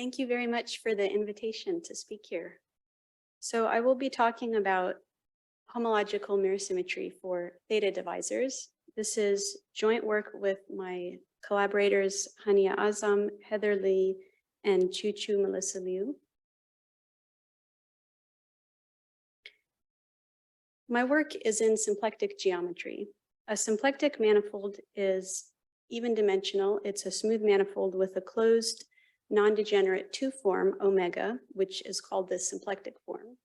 Thank you very much for the invitation to speak here. So I will be talking about homological mirror symmetry for theta divisors. This is joint work with my collaborators, Hania Azam, Heather Lee, and Chu Melissa Liu. My work is in symplectic geometry. A symplectic manifold is even dimensional. It's a smooth manifold with a closed non-degenerate two form, omega, which is called the symplectic form.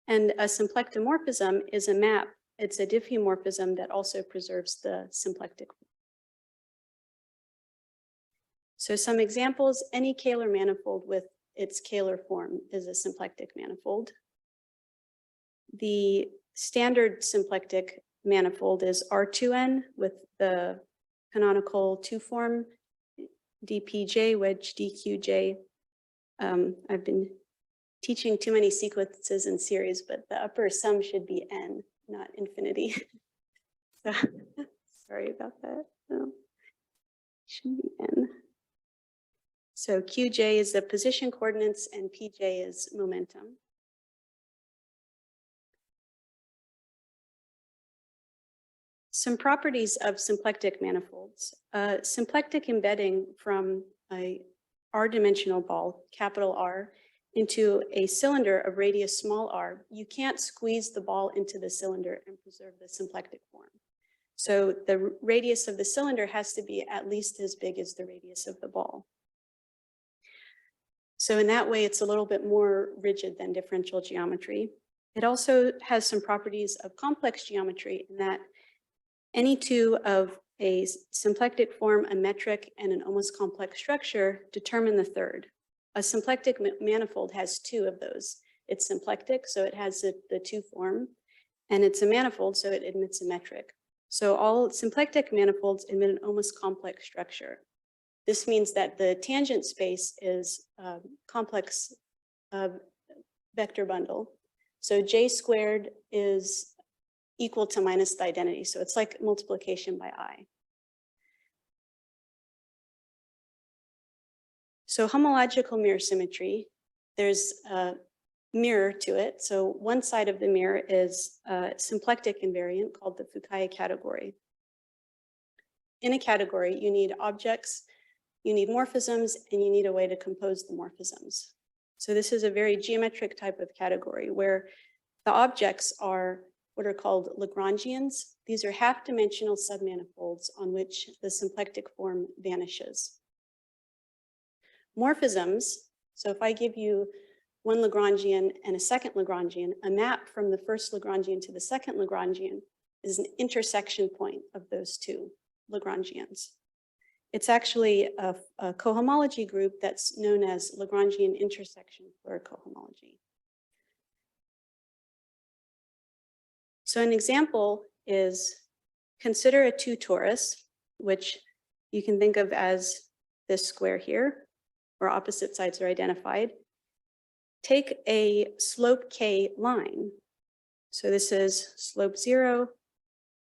And a symplectomorphism is a map. It's a diffeomorphism that also preserves the symplectic form. So some examples, any Kähler manifold with its Kähler form is a symplectic manifold. The standard symplectic manifold is R2n with the canonical two form, dpj, wedge dqj. I've been teaching too many sequences in series, but the upper sum should be n, not infinity. So sorry about that. No, should be n. So qj is the position coordinates and pj is momentum. Some properties of symplectic manifolds. Symplectic embedding from a r-dimensional ball, capital R, into a cylinder of radius small r, you can't squeeze the ball into the cylinder and preserve the symplectic form. So the radius of the cylinder has to be at least as big as the radius of the ball. So in that way, it's a little bit more rigid than differential geometry. It also has some properties of complex geometry in that any two of a symplectic form, a metric, and an almost complex structure determine the third. A symplectic manifold has two of those. It's symplectic, so it has the two form, and it's a manifold, so it admits a metric. So all symplectic manifolds admit an almost complex structure. This means that the tangent space is a complex vector bundle. So J squared is equal to minus the identity. So it's like multiplication by I. So homological mirror symmetry, there's a mirror to it. So one side of the mirror is a symplectic invariant called the Fukaya category. In a category, you need objects, you need morphisms, and you need a way to compose the morphisms. So this is a very geometric type of category where the objects are what are called Lagrangians. These are half-dimensional submanifolds on which the symplectic form vanishes. Morphisms, so if I give you one Lagrangian and a second Lagrangian, a map from the first Lagrangian to the second Lagrangian is an intersection point of those two Lagrangians. It's actually a cohomology group that's known as Lagrangian intersection for cohomology. So an example is consider a two torus, which you can think of as this square here, where opposite sides are identified. Take a slope k line. So this is slope 0,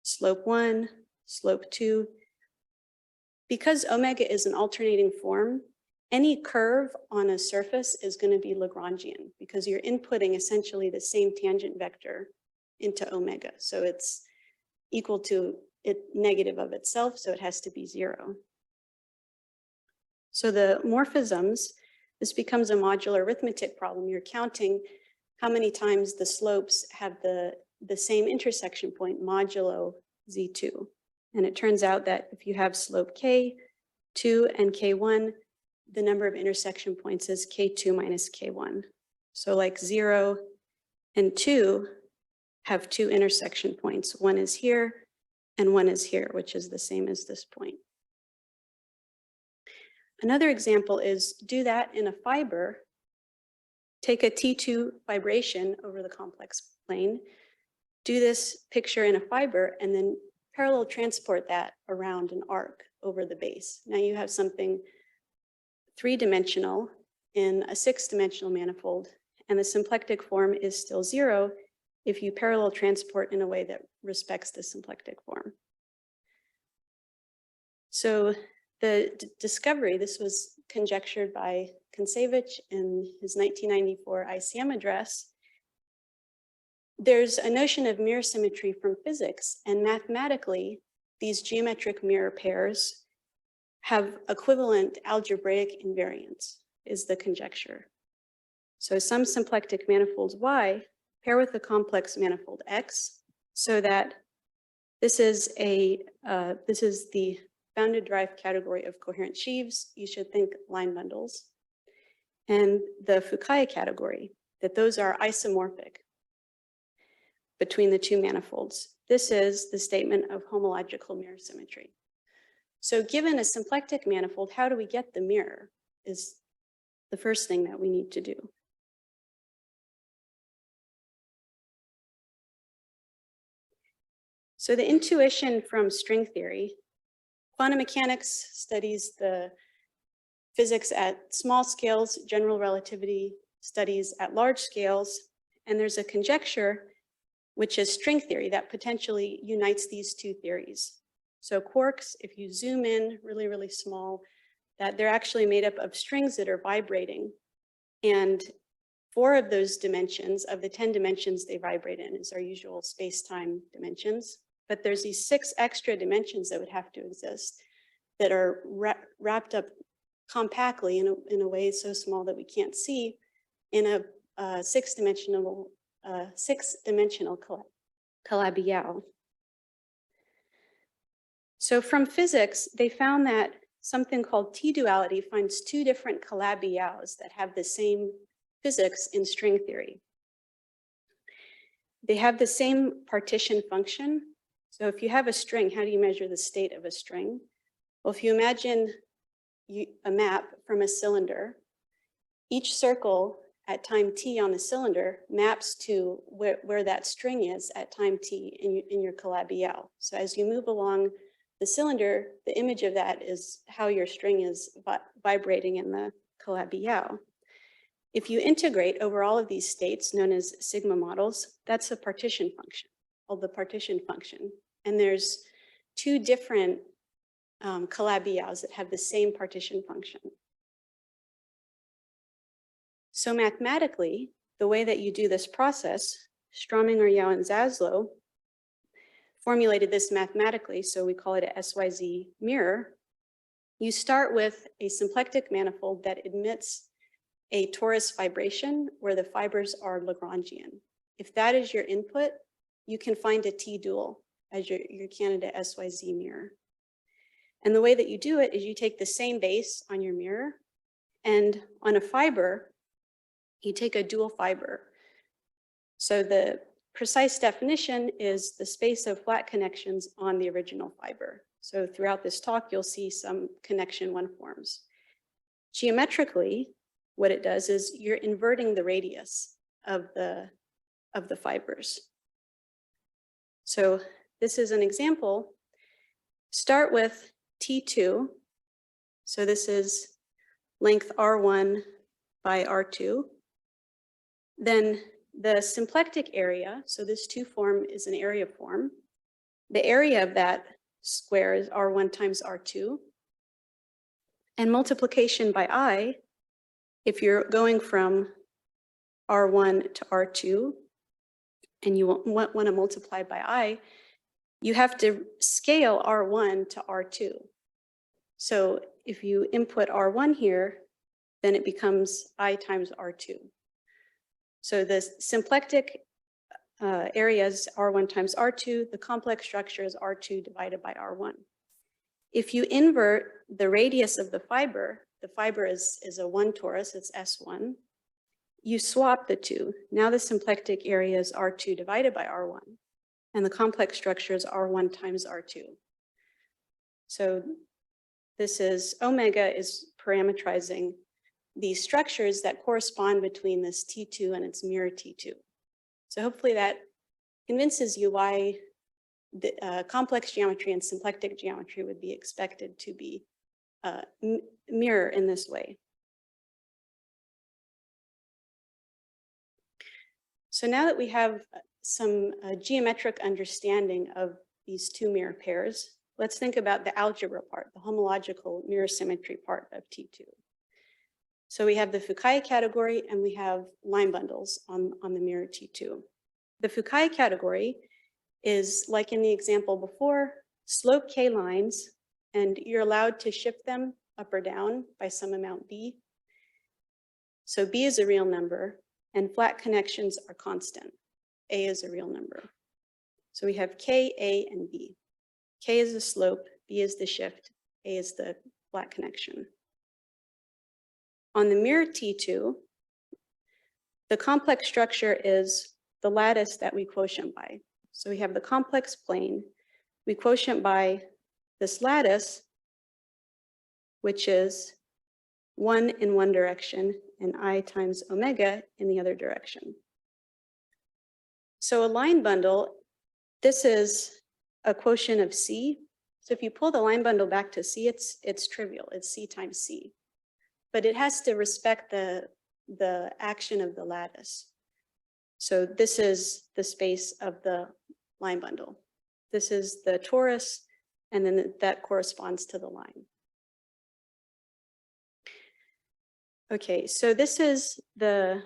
slope 1, slope 2. Because omega is an alternating form, any curve on a surface is going to be Lagrangian because you're inputting essentially the same tangent vector into omega. So it's equal to it negative of itself, so it has to be 0. So the morphisms, this becomes a modular arithmetic problem. You're counting how many times the slopes have the same intersection point modulo z2. And it turns out that if you have slope k, 2, and k1, the number of intersection points is k2 minus k1. So like 0 and 2 have two intersection points. One is here and one is here, which is the same as this point. Another example is do that in a fiber. Take a T2 vibration over the complex plane, do this picture in a fiber, and then parallel transport that around an arc over the base. Now you have something three-dimensional in a six-dimensional manifold, and the symplectic form is still 0 if you parallel transport in a way that respects the symplectic form. So the discovery, this was conjectured by Cannizzo in his 1994 ICM address, there's a notion of mirror symmetry from physics, and mathematically, these geometric mirror pairs have equivalent algebraic invariance, is the conjecture. So some symplectic manifolds Y pair with a complex manifold X, so that this is the bounded derived category of coherent sheaves. You should think line bundles. And the Fukaya category, that those are isomorphic between the two manifolds. This is the statement of homological mirror symmetry. So given a symplectic manifold, how do we get the mirror is the first thing that we need to do. So the intuition from string theory, quantum mechanics studies the physics at small scales, general relativity studies at large scales, and there's a conjecture, which is string theory, that potentially unites these two theories. So quarks, if you zoom in really, really small, that they're actually made up of strings that are vibrating. And 4 of those dimensions, of the 10 dimensions they vibrate in, is our usual space-time dimensions. But there's these 6 extra dimensions that would have to exist that are wrapped up compactly in a way so small that we can't see in a six-dimensional Calabi-Yau. So from physics, they found that something called T-duality finds 2 different Calabi-Yaus that have the same physics in string theory. They have the same partition function. So if you have a string, how do you measure the state of a string? Well, if you imagine a map from a cylinder, each circle at time t on the cylinder maps to where that string is at time t in your Calabi-Yau. So as you move along the cylinder, the image of that is how your string is vibrating in the Calabi-Yau. If you integrate over all of these states, known as sigma models, that's a partition function, called the partition function. And there's 2 different Calabi-Yaus that have the same partition function. So mathematically, the way that you do this process, Strominger, Yau, and Zaslow formulated this mathematically, so we call it a SYZ mirror. You start with a symplectic manifold that admits a torus vibration where the fibers are Lagrangian. If that is your input, you can find a T-dual as your candidate SYZ mirror. And the way that you do it is you take the same base on your mirror, and on a fiber, you take a dual fiber. So the precise definition is the space of flat connections on the original fiber. So throughout this talk, you'll see some connection 1 forms. Geometrically, what it does is you're inverting the radius of the fibers. So this is an example. Start with T2. So this is length R1 by R2. Then the symplectic area, so this 2 form is an area form. The area of that square is R1 times R2. And multiplication by I, if you're going from R1 to R2, and you want to multiply by I, you have to scale R1 to R2. So if you input R1 here, then it becomes I times R2. So the symplectic area is R1 times R2. The complex structure is R2 divided by R1. If you invert the radius of the fiber is a 1 torus, it's S1. You swap the 2. Now the symplectic area is R2 divided by R1, and the complex structure is R1 times R2. So this is, omega is parametrizing these structures that correspond between this T2 and its mirror T2. So hopefully that convinces you why the complex geometry and symplectic geometry would be expected to be mirror in this way. So now that we have some geometric understanding of these 2 mirror pairs, let's think about the algebra part, the homological mirror symmetry part of T2. So we have the Fukai category and we have line bundles on the mirror T2. The Fukai category is, like in the example before, slope K lines, and you're allowed to shift them up or down by some amount B. So B is a real number and flat connections are constant. A is a real number. So we have K, A, and B. K is the slope, B is the shift, A is the flat connection. On the mirror T2, the complex structure is the lattice that we quotient by. So we have the complex plane. We quotient by this lattice, which is 1 in one direction and I times omega in the other direction. So a line bundle, this is a quotient of C. So if you pull the line bundle back to C, it's trivial. It's C times C. But it has to respect the action of the lattice. So this is the space of the line bundle. This is the torus, and then that corresponds to the line. Okay, so this is the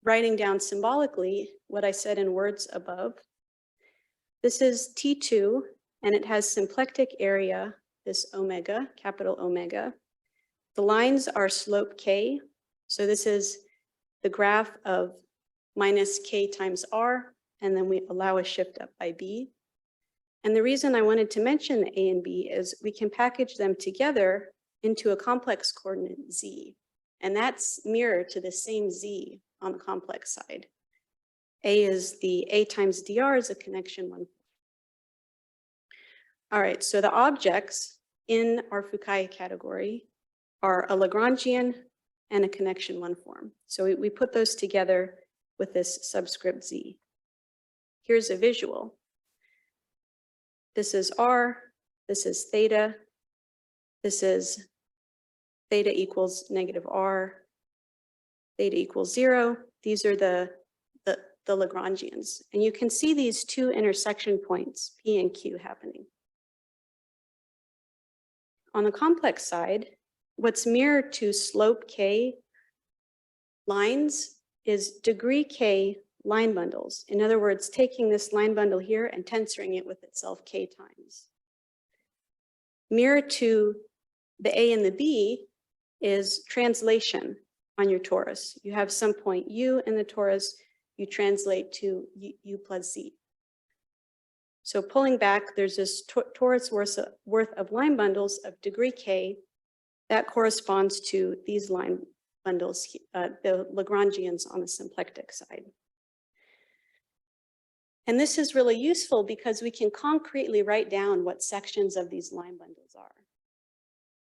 writing down symbolically what I said in words above. This is T2, and it has symplectic area, this omega, capital omega. The lines are slope K. So this is the graph of minus K times R, and then we allow a shift up by B. And the reason I wanted to mention the A and B is we can package them together into a complex coordinate Z. And that's mirror to the same Z on the complex side. A is the A times dr is a connection 1. All right, so the objects in our Fukai category are a Lagrangian and a connection 1 form. So we put those together with this subscript Z. Here's a visual. This is R, this is theta, this is theta equals negative R, theta equals 0. These are the Lagrangians. And you can see these two intersection points, P and Q, happening. On the complex side, what's mirrored to slope K lines is degree K line bundles. In other words, taking this line bundle here and tensoring it with itself K times. Mirror to the A and the B is translation on your torus. You have some point U in the torus, you translate to U plus Z. So pulling back, there's this torus worth of line bundles of degree K that corresponds to these line bundles, the Lagrangians on the symplectic side. And this is really useful because we can concretely write down what sections of these line bundles are.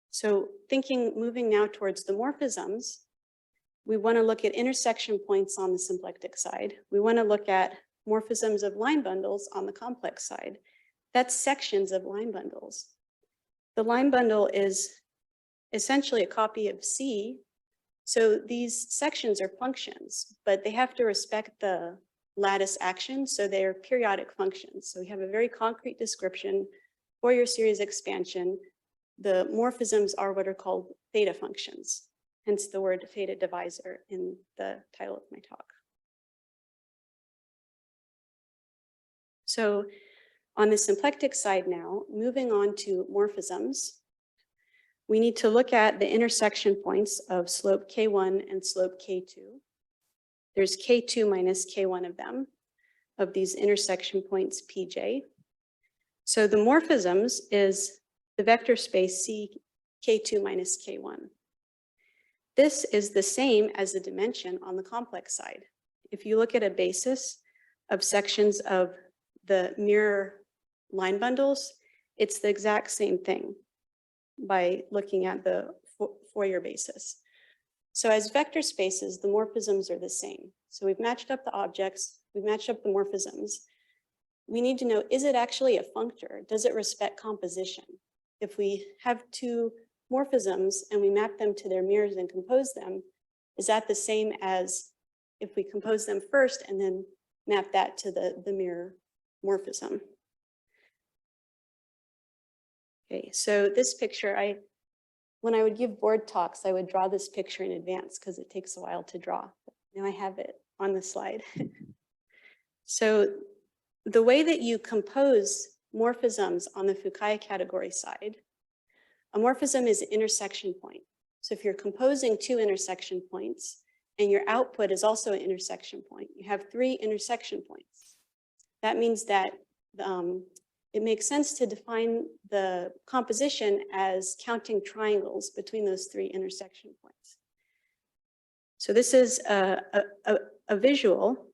So moving now towards the morphisms, we want to look at intersection points on the symplectic side. We want to look at morphisms of line bundles on the complex side. That's sections of line bundles. The line bundle is essentially a copy of C. So these sections are functions, but they have to respect the lattice action, so they're periodic functions. So we have a very concrete description for your series expansion. The morphisms are what are called theta functions, hence the word theta divisor in the title of my talk. So on the symplectic side now, moving on to morphisms, we need to look at the intersection points of slope K1 and slope K2. There's K2 minus K1 of them, of these intersection points Pj. So the morphisms is the vector space C K2 minus K1. This is the same as the dimension on the complex side. If you look at a basis of sections of the mirror line bundles, it's the exact same thing by looking at the Fourier basis. So as vector spaces, the morphisms are the same. So we've matched up the objects, we've matched up the morphisms. We need to know, is it actually a functor? Does it respect composition? If we have two morphisms and we map them to their mirrors and compose them, is that the same as if we compose them first and then map that to the mirror morphism? Okay, so this picture, I when I would give board talks, I would draw this picture in advance because it takes a while to draw. Now I have it on the slide. So the way that you compose morphisms on the Fukai category side, a morphism is an intersection point. So if you're composing two intersection points and your output is also an intersection point, you have three intersection points. That means that it makes sense to define the composition as counting triangles between those three intersection points. So this is a visual.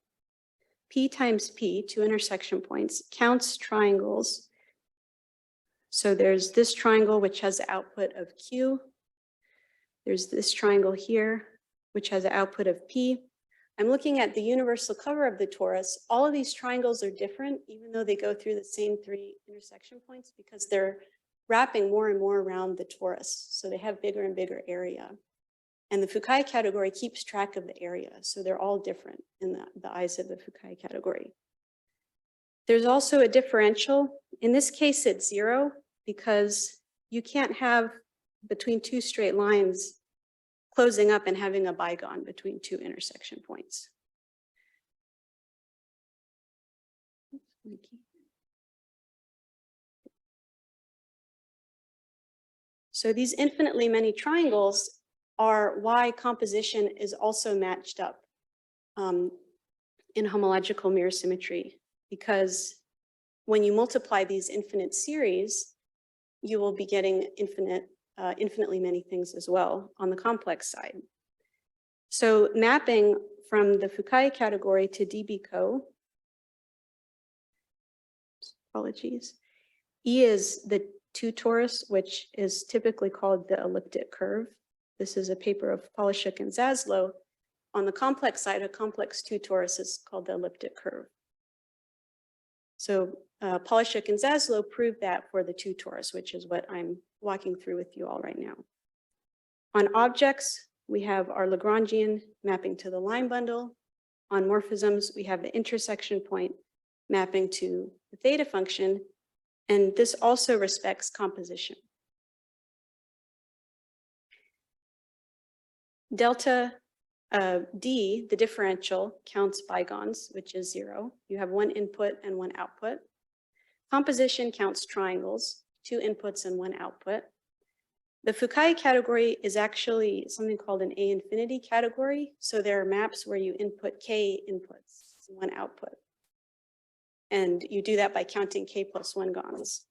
P times P, two intersection points, counts triangles. So there's this triangle, which has the output of Q. There's this triangle here, which has an output of P. I'm looking at the universal cover of the torus. All of these triangles are different, even though they go through the same three intersection points, because they're wrapping more and more around the torus. So they have bigger and bigger area. And the Fukai category keeps track of the area. So they're all different in the eyes of the Fukai category. There's also a differential. In this case, it's 0, because you can't have between two straight lines closing up and having a bygone between two intersection points. So these infinitely many triangles are why composition is also matched up in homological mirror symmetry, because when you multiply these infinite series, you will be getting infinitely many things as well on the complex side. So mapping from the Fukai category to DBCO, apologies, E is the two torus, which is typically called the elliptic curve. This is a paper of Polishuk and Zaslow. On the complex side, a complex two torus is called the elliptic curve. So Polishuk and Zaslow proved that for the two torus, which is what I'm walking through with you all right now. On objects, we have our Lagrangian mapping to the line bundle. On morphisms, we have the intersection point mapping to the theta function. And this also respects composition. Delta D, the differential, counts bygones, which is 0. You have one input and one output. Composition counts triangles, two inputs and one output. The Fukai category is actually something called an A infinity category. So there are maps where you input K inputs and one output. And you do that by counting K plus 1 gons.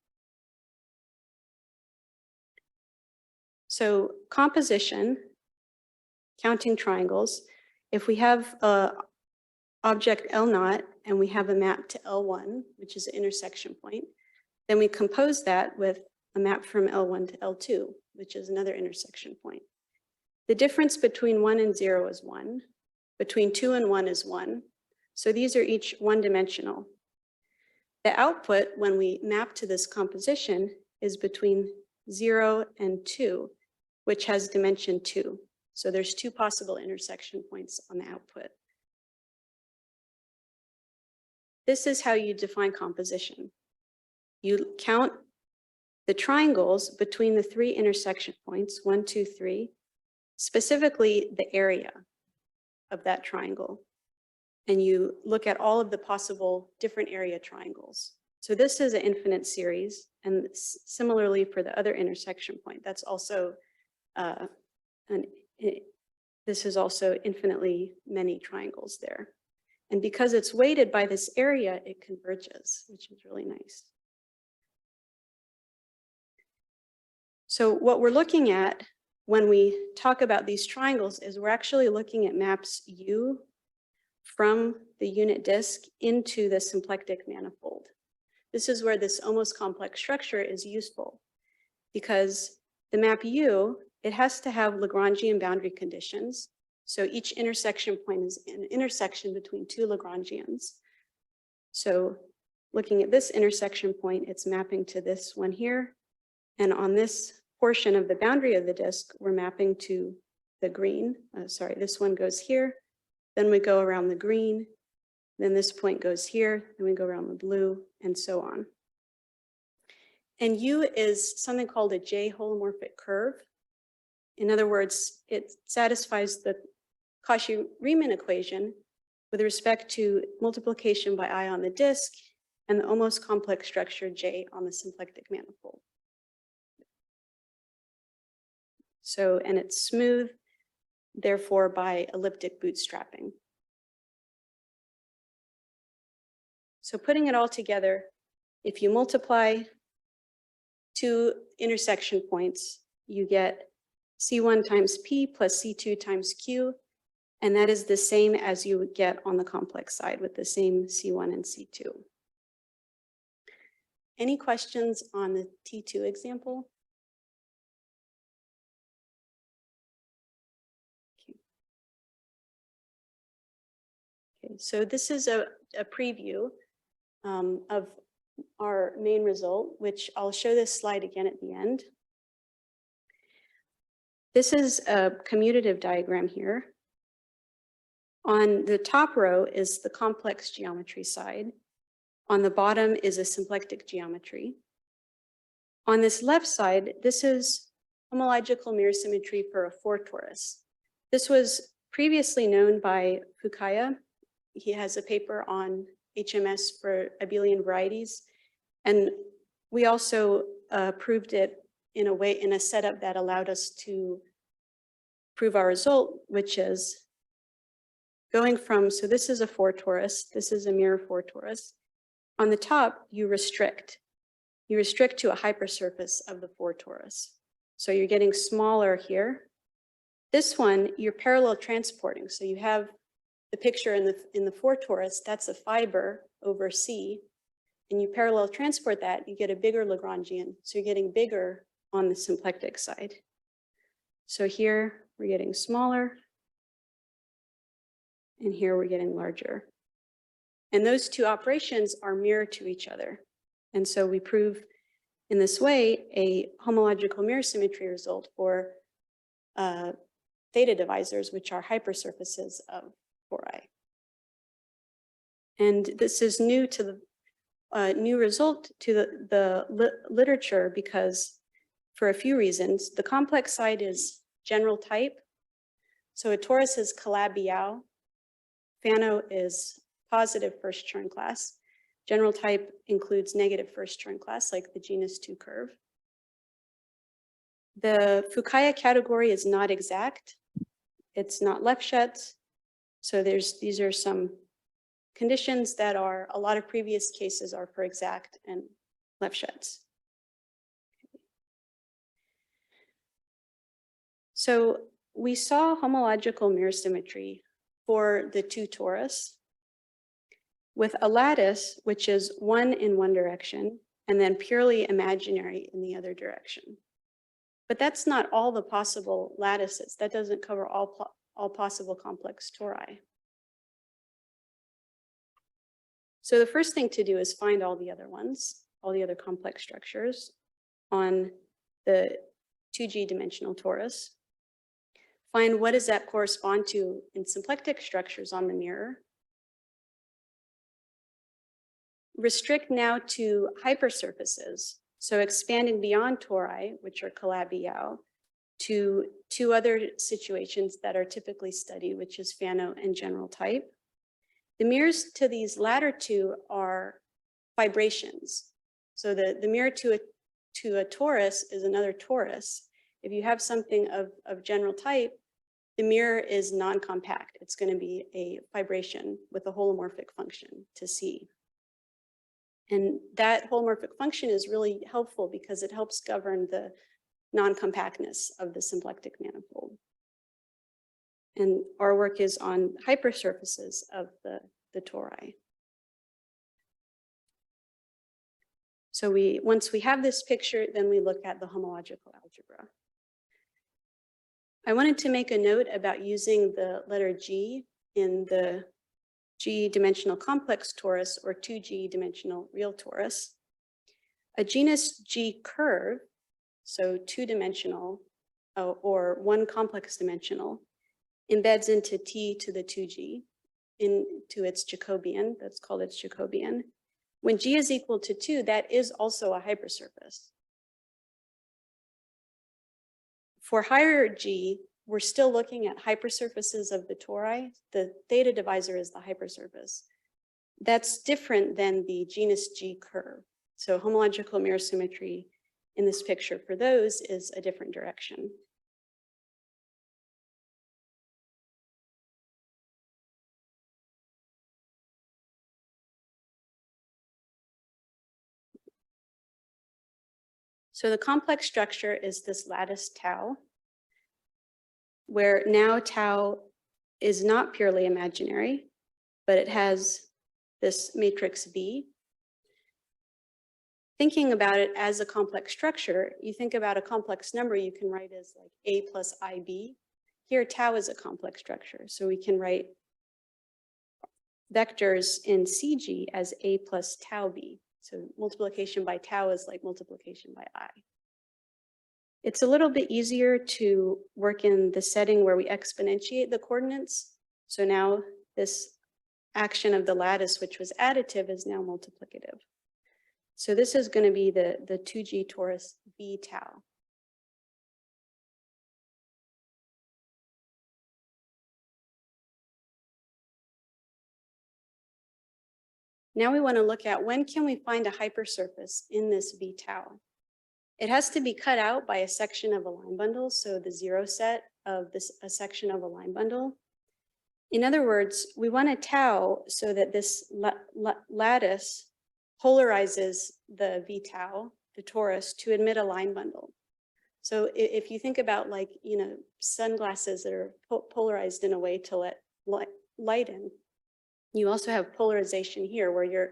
So composition, counting triangles, if we have a object L naught and we have a map to L1, which is an intersection point, then we compose that with a map from L1 to L2, which is another intersection point. The difference between 1 and 0 is 1. Between 2 and 1 is 1. So these are each one-dimensional. The output, when we map to this composition, is between 0 and 2, which has dimension 2. So there's two possible intersection points on the output. This is how you define composition. You count the triangles between the three intersection points, 1, 2, 3, specifically the area of that triangle. And you look at all of the possible different area triangles. So this is an infinite series, and similarly for the other intersection point, that's also this is also infinitely many triangles there. And because it's weighted by this area, it converges, which is really nice. So what we're looking at when we talk about these triangles is we're actually looking at maps U from the unit disk into the symplectic manifold. This is where this almost complex structure is useful, because the map U, it has to have Lagrangian boundary conditions. So each intersection point is an intersection between two Lagrangians. So looking at this intersection point, it's mapping to this one here. And on this portion of the boundary of the disk, we're mapping to the green. This one goes here. Then we go around the green. Then this point goes here. Then we go around the blue, and so on. And U is something called a J holomorphic curve. In other words, it satisfies the Cauchy-Riemann equation with respect to multiplication by I on the disk and the almost complex structure J on the symplectic manifold. So, and it's smooth, therefore, by elliptic bootstrapping. So putting it all together, if you multiply two intersection points, you get C1 times P plus C2 times Q, and that is the same as you would get on the complex side with the same C1 and C2. Any questions on the T2 example? Okay, so this is a preview of our main result, which I'll show this slide again at the end. This is a commutative diagram here. On the top row is the complex geometry side. On the bottom is a symplectic geometry. On this left side, this is homological mirror symmetry for a 4 torus. This was previously known by Fukaya. He has a paper on HMS for abelian varieties. And we also proved it in a setup that allowed us to prove our result, which is going from, so this is a 4 torus, this is a mirror 4 torus. On the top, you restrict to a hypersurface of the 4 torus. So you're getting smaller here. This one, you're parallel transporting. So you have the picture in the 4 torus, that's a fiber over C, and you parallel transport that, you get a bigger Lagrangian. So you're getting bigger on the symplectic side. So here we're getting smaller, and here we're getting larger. And those two operations are mirror to each other. And so we prove in this way a homological mirror symmetry result for theta divisors, which are hypersurfaces of tori. And this is new to the new result to the literature because for a few reasons. The complex side is general type. So a torus is Calabi-Yau. Fano is positive first Chern class. General type includes negative first Chern class, like the genus 2 curve. The Fukaya category is not exact. It's not Lefschetz. So these are some conditions that are, a lot of previous cases are for exact and Lefschetz. So we saw homological mirror symmetry for the 2 torus with a lattice, which is 1 in one direction and then purely imaginary in the other direction. But that's not all the possible lattices. That doesn't cover all possible complex tori. So the first thing to do is find all the other ones, all the other complex structures on the 2G dimensional torus. Find what does that correspond to in symplectic structures on the mirror. Restrict now to hypersurfaces. So expanding beyond tori, which are Calabi-Yau, to 2 other situations that are typically studied, which is Fano and general type. The mirrors to these latter 2 are fibrations. So the mirror to a torus is another torus. If you have something of general type, the mirror is non-compact. It's going to be a fibration with a holomorphic function to C. And that holomorphic function is really helpful because it helps govern the non-compactness of the symplectic manifold. And our work is on hypersurfaces of the tori. So once we have this picture, then we look at the homological algebra. I wanted to make a note about using the letter G in the G dimensional complex torus or 2G dimensional real torus. A genus G curve, so 2-dimensional or 1 complex dimensional, embeds into T to the 2G into its Jacobian, that's called its Jacobian. When G is equal to 2, that is also a hypersurface. For higher G, we're still looking at hypersurfaces of the tori. The theta divisor is the hypersurface. That's different than the genus G curve. So homological mirror symmetry in this picture for those is a different direction. So the complex structure is this lattice tau, where now tau is not purely imaginary, but it has this matrix V. Thinking about it as a complex structure, you think about a complex number you can write as like A plus IB. Here, tau is a complex structure, so we can write vectors in CG as A plus tau B. So multiplication by tau is like multiplication by I. It's a little bit easier to work in the setting where we exponentiate the coordinates. So now this action of the lattice, which was additive, is now multiplicative. So this is going to be the 2G torus V tau. Now we want to look at when can we find a hypersurface in this V tau. It has to be cut out by a section of a line bundle, so the zero set of a section of a line bundle. In other words, we want a tau so that this lattice polarizes the V tau, the torus, to emit a line bundle. So if you think about like, sunglasses that are polarized in a way to let light in, you also have polarization here where your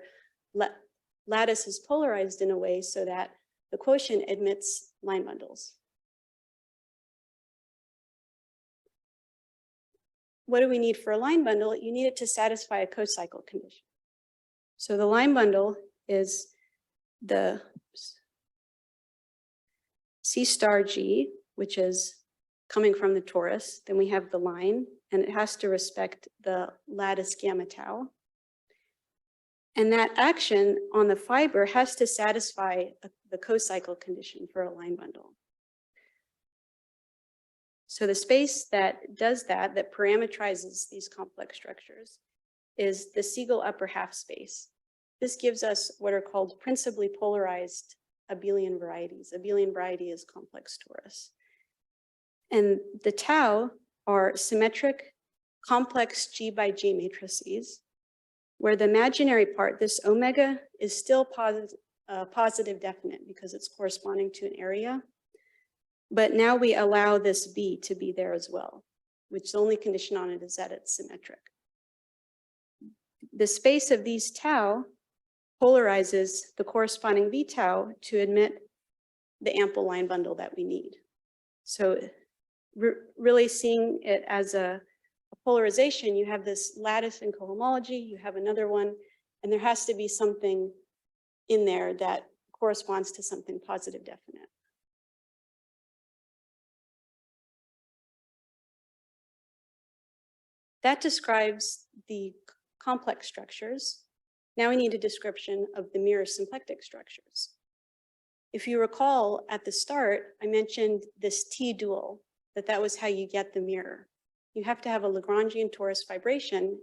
lattice is polarized in a way so that the quotient admits line bundles. What do we need for a line bundle? You need it to satisfy a cocycle condition. So the line bundle is the C star G, which is coming from the torus. Then we have the line, and it has to respect the lattice gamma tau. And that action on the fiber has to satisfy the cocycle condition for a line bundle. So the space that does that parameterizes these complex structures, is the Siegel upper half space. This gives us what are called principally polarized abelian varieties. Abelian variety is complex torus. And the tau are symmetric, complex G by G matrices, where the imaginary part, this omega, is still positive definite because it's corresponding to an area. But now we allow this B to be there as well, which the only condition on it is that it's symmetric. The space of these tau polarizes the corresponding V tau to admit the ample line bundle that we need. So really seeing it as a polarization, you have this lattice in cohomology, you have another one, and there has to be something in there that corresponds to something positive definite. That describes the complex structures. Now we need a description of the mirror symplectic structures. If you recall at the start, I mentioned this T dual, that was how you get the mirror. You have to have a Lagrangian torus fibration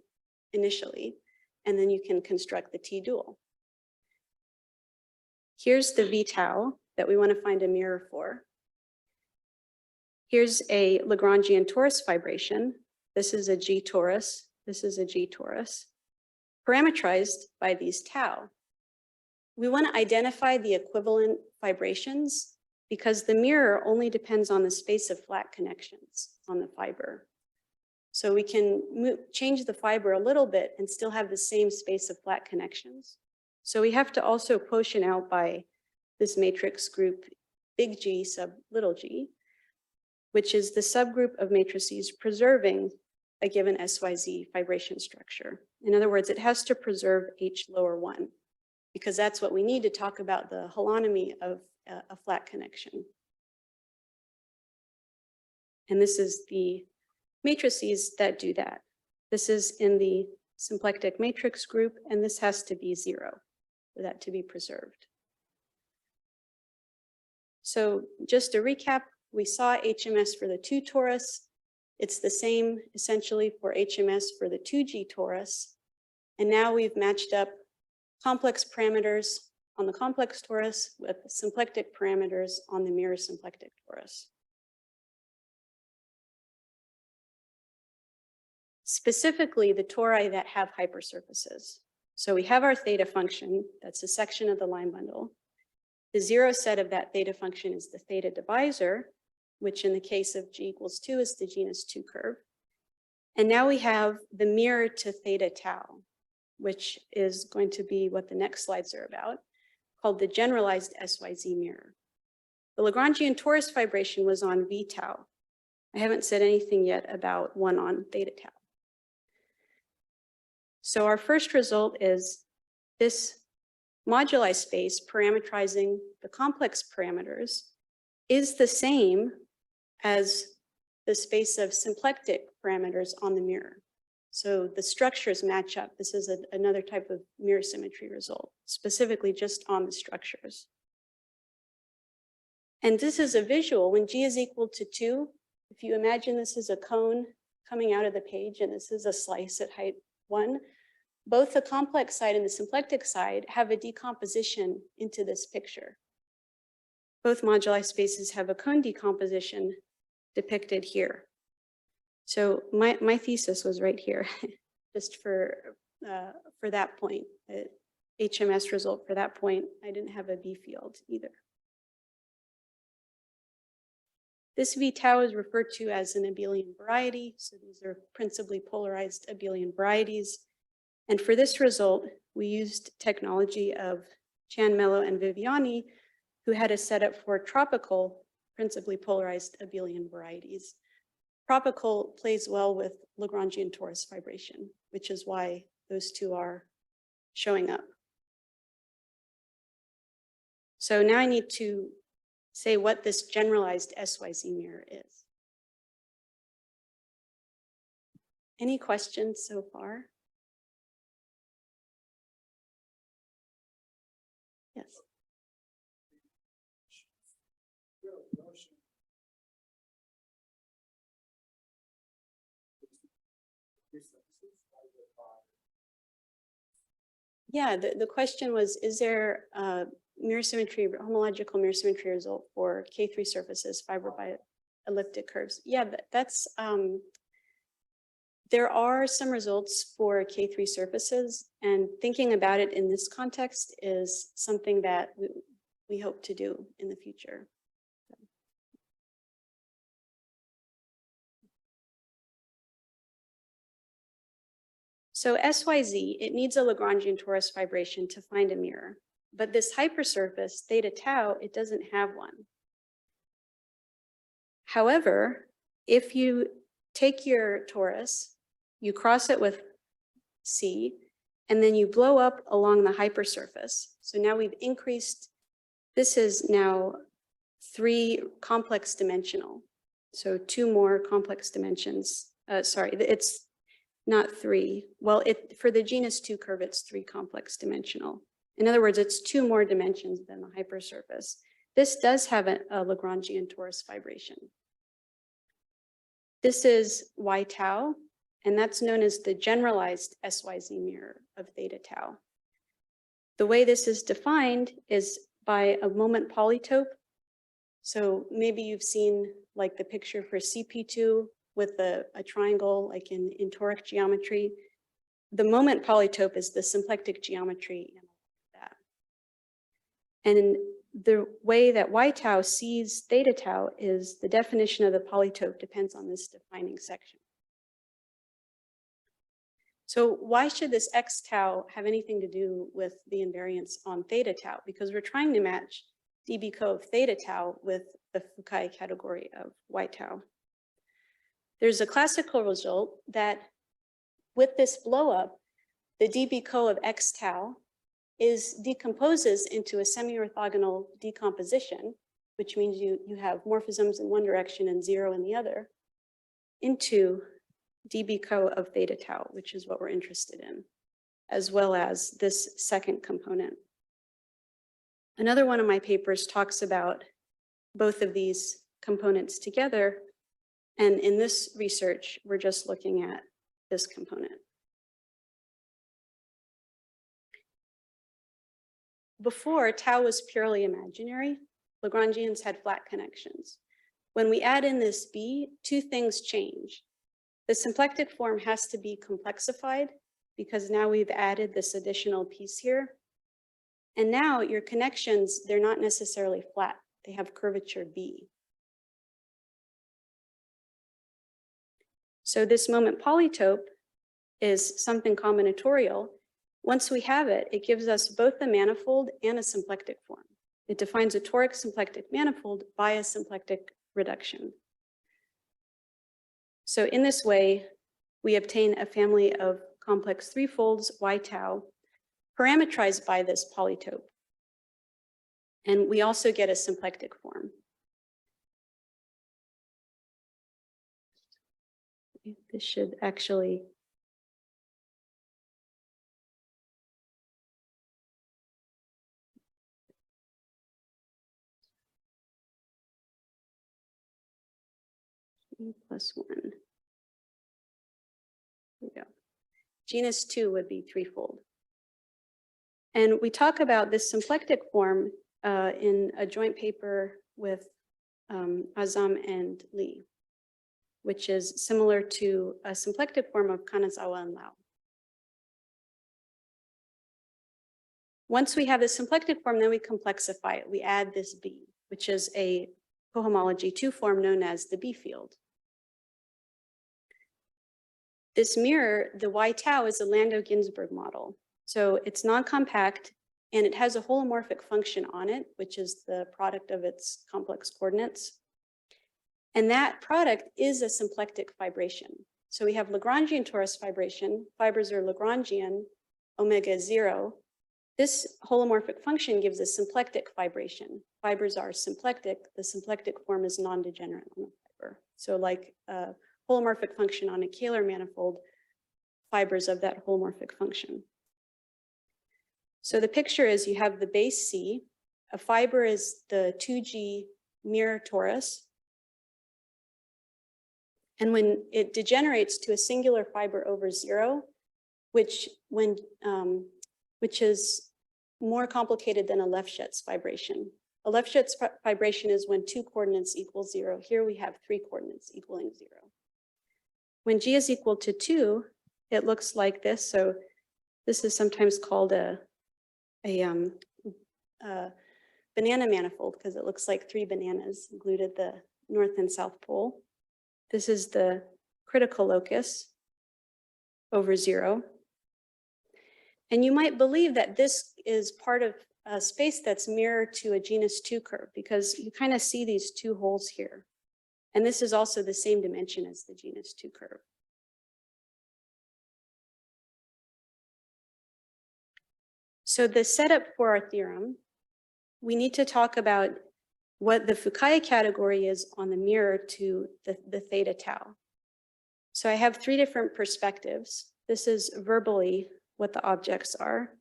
initially, and then you can construct the T dual. Here's the V tau that we want to find a mirror for. Here's a Lagrangian torus fibration. This is a G torus. This is a G torus, parameterized by these tau. We want to identify the equivalent vibrations because the mirror only depends on the space of flat connections on the fiber. So we can change the fiber a little bit and still have the same space of flat connections. So we have to also quotient out by this matrix group big G sub little g, which is the subgroup of matrices preserving a given SYZ vibration structure. In other words, it has to preserve H lower 1 because that's what we need to talk about the holonomy of a flat connection. And this is the matrices that do that. This is in the symplectic matrix group, and this has to be 0 for that to be preserved. So just to recap, We saw HMS for the 2 torus. It's the same essentially for HMS for the 2G torus. And now we've matched up complex parameters on the complex torus with symplectic parameters on the mirror symplectic torus. Specifically, the tori that have hypersurfaces. So we have our theta function, that's a section of the line bundle. The zero set of that theta function is the theta divisor, which in the case of G equals 2 is the genus 2 curve. And now we have the mirror to theta tau, which is going to be what the next slides are about, called the generalized SYZ mirror. The Lagrangian torus fibration was on V tau. I haven't said anything yet about one on theta tau. So our first result is this moduli space parametrizing the complex parameters is the same as the space of symplectic parameters on the mirror. So the structures match up. This is another type of mirror symmetry result, specifically just on the structures. And this is a visual. When G is equal to 2, if you imagine this is a cone coming out of the page and this is a slice at height 1, both the complex side and the symplectic side have a decomposition into this picture. Both moduli spaces have a cone decomposition depicted here. So my thesis was right here, just for that point, the HMS result for that point. I didn't have a B field either. This V tau is referred to as an abelian variety. So these are principally polarized abelian varieties. And for this result, we used technology of Chan, Mello, and Viviani, who had a setup for tropical, principally polarized abelian varieties. Tropical plays well with Lagrangian torus fibration, which is why those two are showing up. So now I need to say what this generalized SYZ mirror is. Any questions so far? Yes. Yeah, the question was, is there mirror symmetry, homological mirror symmetry result for K3 surfaces fibered by elliptic curves? Yeah, that's, there are some results for K3 surfaces, and thinking about it in this context is something that we hope to do in the future. So SYZ, it needs a Lagrangian torus fibration to find a mirror. But this hypersurface, theta tau, it doesn't have one. However, if you take your torus, you cross it with C, and then you blow up along the hypersurface. So now we've increased, this is now 3 complex dimensional. So 2 more complex dimensions. Sorry, it's not 3. Well, for the genus 2 curve, it's 3 complex dimensional. In other words, it's 2 more dimensions than the hypersurface. This does have a Lagrangian torus fibration. This is Y tau, and that's known as the generalized SYZ mirror of theta tau. The way this is defined is by a moment polytope. So maybe you've seen like the picture for CP2 with a triangle like in toric geometry. The moment polytope is the symplectic geometry and that. And the way that Y tau sees theta tau is the definition of the polytope depends on this defining section. So why should this X tau have anything to do with the invariance on theta tau? Because we're trying to match dB co of theta tau with the Fukai category of Y tau. There's a classical result that with this blowup, the dB co of X tau decomposes into a semi-orthogonal decomposition, which means you have morphisms in one direction and 0 in the other, into dB co of theta tau, which is what we're interested in, as well as this second component. Another one of my papers talks about both of these components together. And in this research, we're just looking at this component. Before, tau was purely imaginary. Lagrangians had flat connections. When we add in this B, two things change. The symplectic form has to be complexified because now we've added this additional piece here. And now your connections, they're not necessarily flat. They have curvature B. So this moment polytope is something combinatorial. Once we have it, it gives us both a manifold and a symplectic form. It defines a toric symplectic manifold by a symplectic reduction. So in this way, we obtain a family of complex threefolds Y tau parametrized by this polytope. And we also get a symplectic form. This should actually +1. Here we go. Genus 2 would be threefold. And we talk about this symplectic form in a joint paper with Azam and Lee, which is similar to a symplectic form of Cannizzo and Lau. Once we have the symplectic form, then we complexify it. We add this B, which is a cohomology 2 form known as the B field. This mirror, the Y tau, is a Landau-Ginzburg model. So it's non-compact and it has a holomorphic function on it, which is the product of its complex coordinates. And that product is a symplectic fibration. So we have Lagrangian torus fibration, fibers are Lagrangian, omega 0. This holomorphic function gives a symplectic fibration. Fibers are symplectic, the symplectic form is non-degenerate on the fiber. So like a holomorphic function on a Kähler manifold, fibers of that holomorphic function. So the picture is you have the base C, a fiber is the 2G mirror torus. And when it degenerates to a singular fiber over 0, which is more complicated than a Lefschetz fibration. A Lefschetz fibration is when 2 coordinates equal 0. Here we have 3 coordinates equaling 0. When G is equal to 2, it looks like this. So this is sometimes called a banana manifold because it looks like 3 bananas glued at the north and south pole. This is the critical locus over 0. And you might believe that this is part of a space that's mirror to a genus 2 curve because you kind of see these 2 holes here. And this is also the same dimension as the genus 2 curve. So the setup for our theorem, we need to talk about what the Fukaya category is on the mirror to the theta tau. So I have 3 different perspectives. This is verbally what the objects are.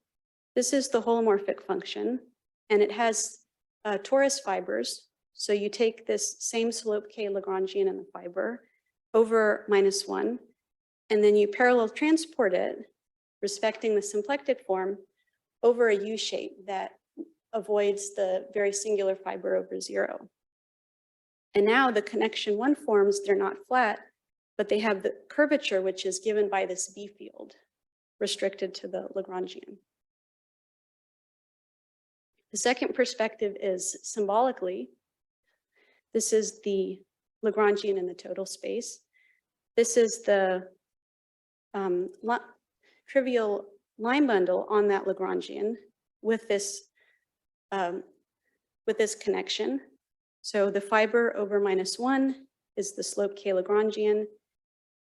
This is the holomorphic function, and it has torus fibers. So you take this same slope K Lagrangian in the fiber over -1, and then you parallel transport it, respecting the symplectic form, over a U shape that avoids the very singular fiber over 0. And now the connection 1 forms, they're not flat, but they have the curvature, which is given by this B field, restricted to the Lagrangian. The second perspective is symbolically. This is the Lagrangian in the total space. This is the trivial line bundle on that Lagrangian with this connection. So the fiber over -1 is the slope K Lagrangian,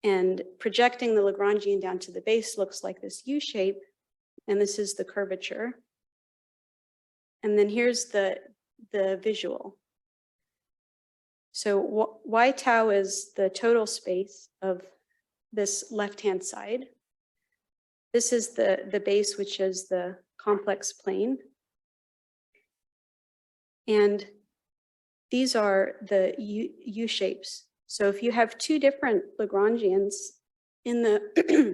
and projecting the Lagrangian down to the base looks like this U shape, and this is the curvature. And then here's the visual. So Y tau is the total space of this left-hand side. This is the base, which is the complex plane. And these are the U shapes. So if you have two different Lagrangians in the,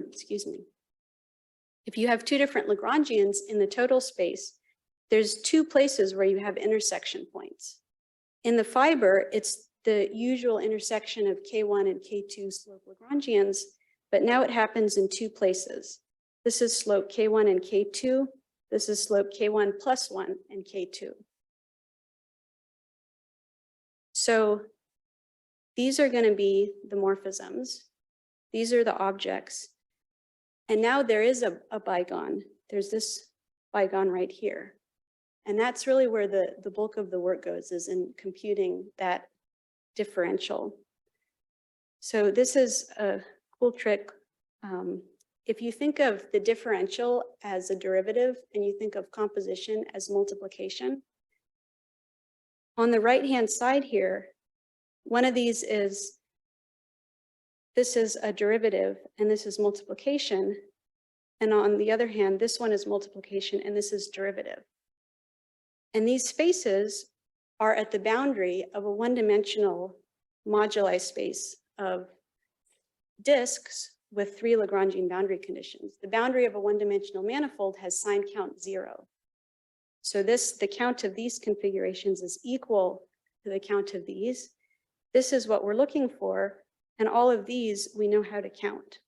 excuse me, if you have two different Lagrangians in the total space, there's two places where you have intersection points. In the fiber, it's the usual intersection of K1 and K2 slope Lagrangians, but now it happens in two places. This is slope K1 and K2. This is slope K1 plus 1 and K2. So these are going to be the morphisms. These are the objects. And now there is a bigone. There's this bigone right here. And that's really where the bulk of the work goes, is in computing that differential. So this is a cool trick. If you think of the differential as a derivative and you think of composition as multiplication, on the right-hand side here, one of these is, this is a derivative and this is multiplication. And on the other hand, this one is multiplication and this is derivative. And these spaces are at the boundary of a one-dimensional moduli space of disks with three Lagrangian boundary conditions. The boundary of a one-dimensional manifold has sign count 0. So the count of these configurations is equal to the count of these. This is what we're looking for, and all of these we know how to count.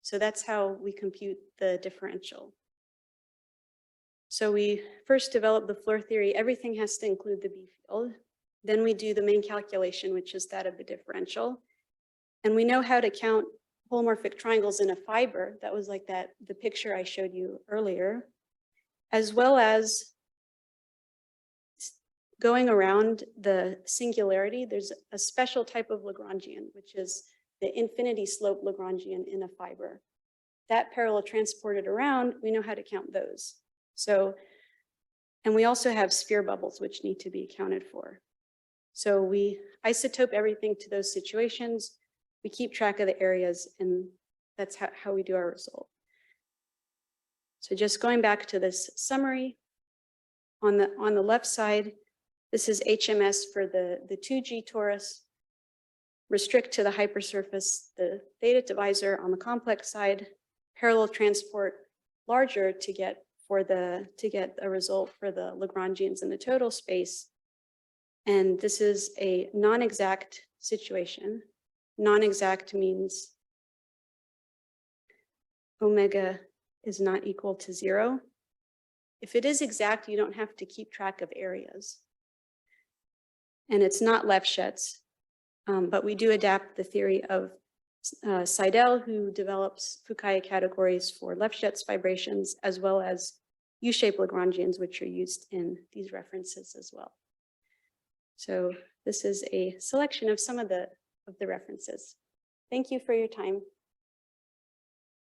So that's how we compute the differential. So we first develop the Floer theory. Everything has to include the B field. Then we do the main calculation, which is that of the differential. And we know how to count holomorphic triangles in a fiber. That was like the picture I showed you earlier, as well as going around the singularity. There's a special type of Lagrangian, which is the infinity slope Lagrangian in a fiber. That parallel transported around, we know how to count those. So, and we also have sphere bubbles, which need to be accounted for. So we isotope everything to those situations. We keep track of the areas, and that's how we do our result. So just going back to this summary, on the left side, this is HMS for the 2G torus. Restrict to the hypersurface, the theta divisor on the complex side, parallel transport larger to get a result for the Lagrangians in the total space. And this is a non-exact situation. Non-exact means omega is not equal to 0. If it is exact, you don't have to keep track of areas. And it's not Lefschetz, but we do adapt the theory of Seidel, who develops Fukaya categories for Lefschetz vibrations, as well as U-shaped Lagrangians, which are used in these references as well. So this is a selection of some of the references. Thank you for your time.